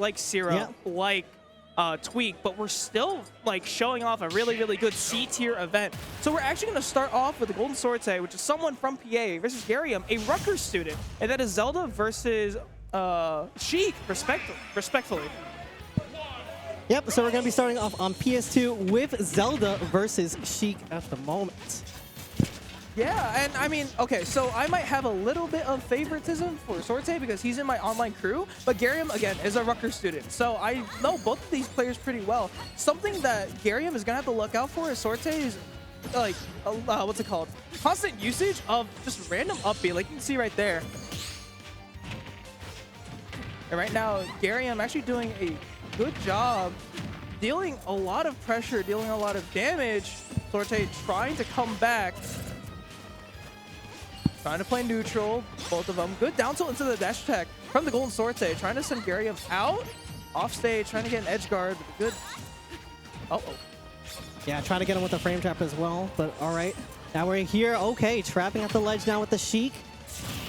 like Sierra, like Tweak, but we're still like showing off a really, really good C tier event. So we're actually going to start off with the Golden Sorte, which is someone from PA, versus Garyium, a Rutgers student, and that is Zelda versus Sheik, respectfully. Yep, so we're going to be starting off on PS2 with Zelda versus Sheik at the moment. Yeah, and I mean, okay, so I might have a little bit of favoritism for Sorte because he's in my online crew, but Garyium, again, is a Rutgers student. So I know both of these players pretty well. Something that Garyium is going to have to look out for is Sorte's, like, what's it called? Constant usage of just random up B, like you can see right there. And right now, Garyium actually doing a good job dealing a lot of pressure, dealing a lot of damage. Sorte trying to come back. Trying to play neutral, both of them. Good down tilt into the dash attack from the Golden Sorte. Trying to send Garyium out, off stage, trying to get an edge guard. Good. Uh-oh. Yeah, trying to get him with the frame trap as well, but all right. Now we're here. Okay, trapping at the ledge now with the Sheik.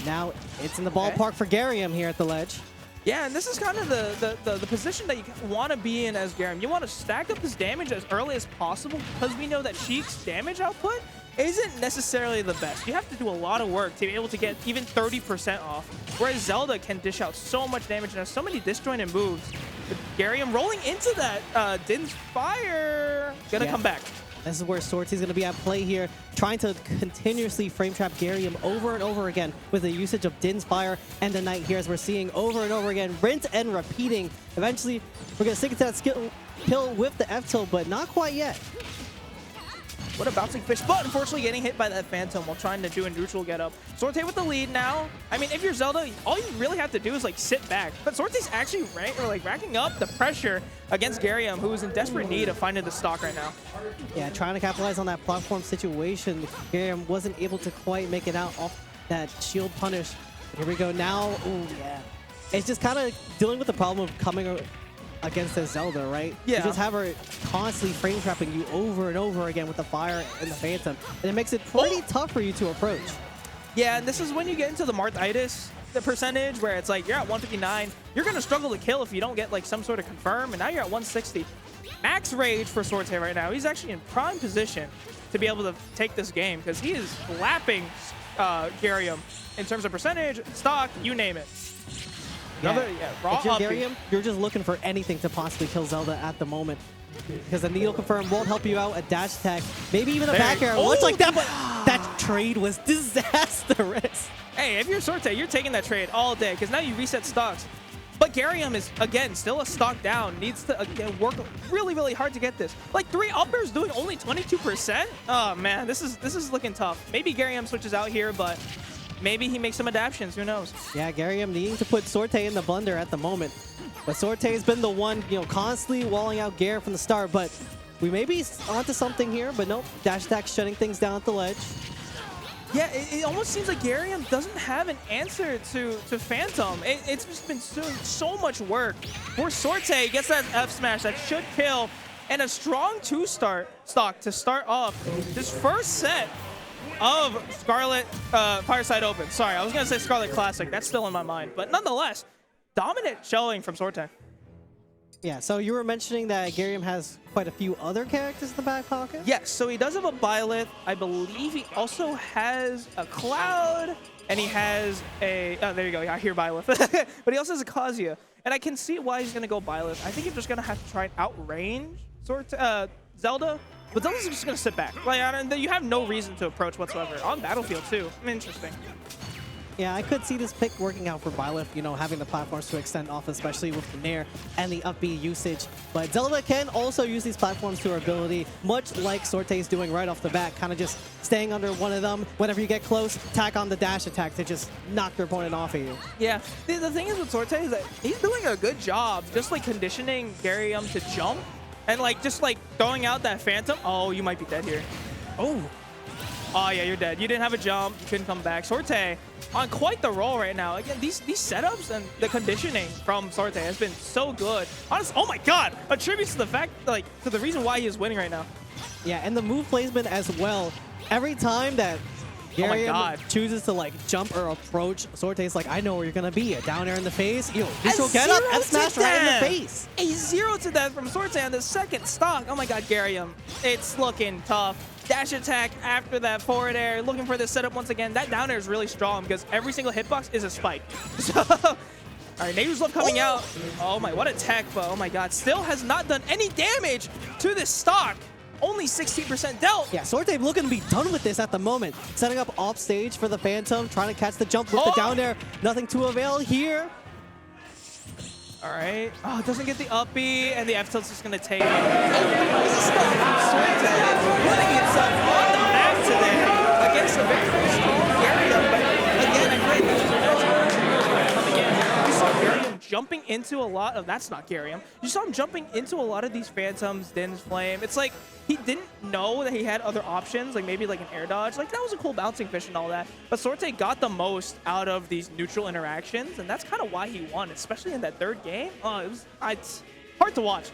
Now it's in the ballpark for Garyium here at the ledge. Yeah, and this is kind of the position that you want to be in as Garyium. You want to stack up this damage as early as possible because we know that Sheik's damage output isn't necessarily the best. You have to do a lot of work to be able to get even 30% off, whereas Zelda can dish out so much damage and has so many disjointed moves. But Garyium rolling into that Din's Fire. Gonna come back. This is where Sorte is going to be at play here, trying to continuously frame trap Garyium over and over again with the usage of Din's Fire and the Knight here, as we're seeing over and over again, rinse and repeating. Eventually, we're going to stick it to that skill kill with the F-tilt, but not quite yet. What a bouncing fish, but unfortunately getting hit by that Phantom while trying to do a neutral get up. Sorte with the lead now. I mean, if you're Zelda, all you really have to do is like sit back. But Sorte's actually racking up the pressure against Garyium, who is in desperate need of finding the stock right now. Yeah, trying to capitalize on that platform situation. Garyium wasn't able to quite make it out off that shield punish. Here we go now. Ooh, yeah. It's just kind of dealing with the problem of coming against a Zelda, right? Yeah. You just have her constantly frame trapping you over and over again with the fire and the Phantom, and it makes it pretty tough for you to approach. Yeah, and this is when you get into the Marthitis, the percentage where it's like you're at 159, you're gonna struggle to kill if you don't get like some sort of confirm, and now you're at 160. Max rage for Sorte right now. He's actually in prime position to be able to take this game because he is lapping Garyium in terms of percentage, stock, you name it. Yeah. Raw if you're Garyium, you're just looking for anything to possibly kill Zelda at the moment. Because the needle confirm won't help you out. A dash attack, maybe even a back air. Looks like that, but that trade was disastrous. Hey, if you're Sorte, you're taking that trade all day because now you reset stocks. But Garyium is, again, still a stock down. Needs to again, work really, really hard to get this. Like 3 uppers doing only 22%? Oh, man, this is looking tough. Maybe Garyium switches out here, but maybe he makes some adaptations. Who knows? Yeah, Garyium needing to put Sorte in the blender at the moment. But Sorte has been the one, constantly walling out Gar from the start. But we may be onto something here, but nope. Dash attack shutting things down at the ledge. Yeah, it almost seems like Garyium doesn't have an answer to Phantom. It's just been doing so much work. For Sorte, gets that F smash that should kill, and a strong 2-star stock to start off this first set of Scarlet Fireside Open. Sorry, I was going to say Scarlet Classic. That's still in my mind. But nonetheless, dominant showing from Sorte. Yeah, so you were mentioning that Garyium has quite a few other characters in the back pocket? Yes, so he does have a Byleth. I believe he also has a Cloud, and he has a... Oh, there you go. I hear Byleth. But he also has a Kazuya. And I can see why he's going to go Byleth. I think you're just going to have to try and outrange Zelda. But Zelda's just going to sit back. Like, you have no reason to approach whatsoever. On Battlefield, too. Interesting. Yeah, I could see this pick working out for Byleth, having the platforms to extend off, especially with the Nair and the up B usage. But Zelda can also use these platforms to her ability, much like Sorte is doing right off the bat, kind of just staying under one of them. Whenever you get close, tack on the dash attack to just knock your opponent off of you. Yeah, the thing is with Sorte is that he's doing a good job just like conditioning Garyium to jump and just throwing out that Phantom. Oh, you might be dead here. Oh, yeah, you're dead. You didn't have a jump. You couldn't come back. Sorte on quite the roll right now. Again, these setups and the conditioning from Sorte has been so good. Honestly, oh my God, attributes to the fact, to the reason why he is winning right now. Yeah, and the move placement as well. Every time that Oh my Garyium god. chooses to like jump or approach. Sorte's like, I know where you're gonna be. A down air in the face. Yo, A neutral get up, zero F smash to right in the death. face. A 0 to death from Sorte on the second stock. Oh my god, Garyium. It's looking tough. Dash attack after that forward air. Looking for this setup once again. That down air is really strong because every single hitbox is a spike. So, all right, Nature's Love coming out. Oh my, what a tech, but oh my god. Still has not done any damage to this stock. Only 16% dealt. Yeah, Sorte looking to be done with this at the moment. Setting up off stage for the Phantom, trying to catch the jump with the down air. Nothing to avail here. All right. Oh, it doesn't get the up B, and the F tilt's just gonna take it. Putting itself on the map today against a very strong Garyium. But again, I feel like this is a coming in. You saw Garyium jumping into a lot of that's not Garyium. You saw him jumping into a lot of these Phantoms, Din's Flame. It's like he didn't know that he had other options, like maybe like an air dodge. Like that was a cool bouncing fish and all that. But Sorte got the most out of these neutral interactions, and that's kind of why he won, especially in that third game. It's hard to watch.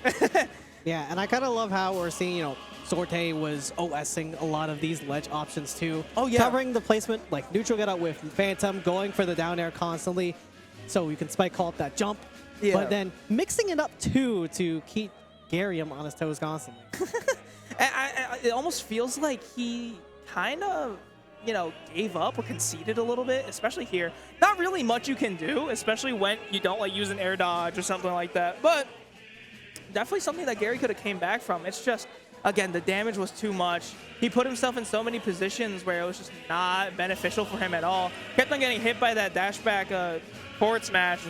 Yeah, and I kind of love how we're seeing, you know, Sorte was OSing a lot of these ledge options too. Oh, yeah. Covering the placement, like neutral get out with Phantom, going for the down air constantly, so you can spike call up that jump. Yeah. But then mixing it up too to keep Garyium on his toes constantly. It almost feels like he kind of, you know, gave up or conceded a little bit, especially here. Not really much you can do, especially when you don't like use an air dodge or something like that. But definitely something that Gary could have came back from. It's just, again, the damage was too much. He put himself in so many positions where it was just not beneficial for him at all. Kept on getting hit by that dash back forward smash.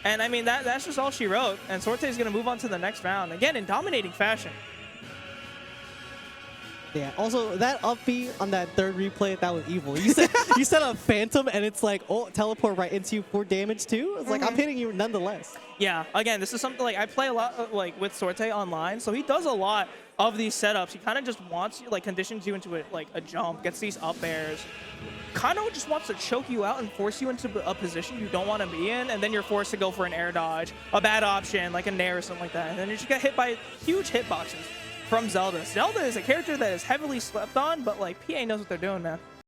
And I mean, that's just all she wrote. And Sorte is going to move on to the next round, again, in dominating fashion. Yeah, also that up B on that third replay, that was evil. You said you said a Phantom and it's like, oh, teleport right into you for damage too? It's like, I'm hitting you nonetheless. Yeah, again, this is something like I play a lot like with Sorte online, so he does a lot of these setups. He kind of just wants you, like conditions you into it, like a jump, gets these up airs, kind of just wants to choke you out and force you into a position you don't want to be in, and then you're forced to go for an air dodge, a bad option like a nair or something like that, and then you just get hit by huge hitboxes from Zelda. Zelda is a character that is heavily slept on, but like PA knows what they're doing, man.